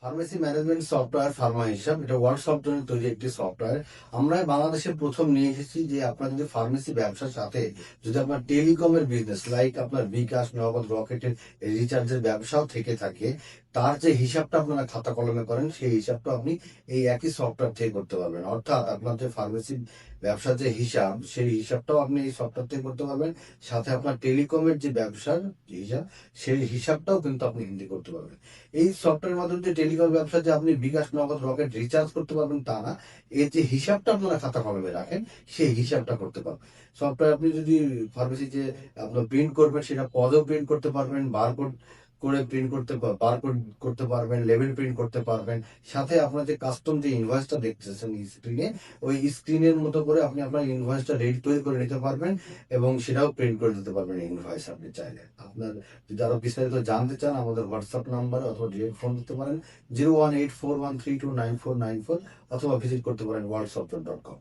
Pharmacy management software Pharma হিসাব, এটা world software তৈরি একটি সফটওয়্যার। আমরা বাংলাদেশে প্রথম নিয়ে এসেছি যে আপনার যদি ফার্মেসি ব্যবসার সাথে যদি আপনার টেলিকমের বিজনেস লাইক আপনার বিকাশ, নগদ, রকেটের রিচার্জের ব্যবসাও থেকে থাকে, তার যে হিসাবটা আপনারা খাতা কলমে করেন সেই হিসাবটা আপনি এই একই সফটওয়্যার থেকে করতে পারবেন। অর্থাৎ আপনার যে ফার্মেসি ব্যবসার যে হিসাব সেই হিসাবটাও আপনি এই সফটওয়্যার থেকে করতে পারবেন, সাথে আপনার টেলিকমের যে ব্যবসার যে হিসাব সেই হিসাবটাও কিন্তু আপনি হিন্দি করতে পারবেন। এই সফটওয়্যারের মাধ্যমে যে টেলিকম ব্যবসা যে আপনি বিকাশ, নগদ, রকেট রিচার্জ করতে পারবেন তা না, এর যে হিসাবটা আপনারা খাতা কলমে রাখেন সেই হিসাবটা করতে পারবেন। সফটওয়্যার আপনি যদি ফার্মেসি যে আপনার প্রিন্ট করবেন সেটা পদও প্রিন্ট করতে পারবেন, বারকোড করে প্রিন্ট করতে বারকোড করতে পারবেন, লেবেল প্রিন্ট করতে পারবেন। সাথে আপনার যে কাস্টম যে ইনভয়েসটা দেখতেছেন স্ক্রিনে, ওই স্ক্রিনের মতো করে আপনি আপনার ইনভয়েসটা রেডি তৈরি করে নিতে পারবেন এবং সেটাও প্রিন্ট করে দিতে পারবেন ইনভয়েস আপনি চাইলে। আপনার যদি আরো বিস্তারিত জানতে চান আমাদের হোয়াটসঅ্যাপ নাম্বারে অথবা ডিরেক্ট ফোন দিতে পারেন 01841329494, অথবা ভিজিট করতে পারেন worldsoftware.com।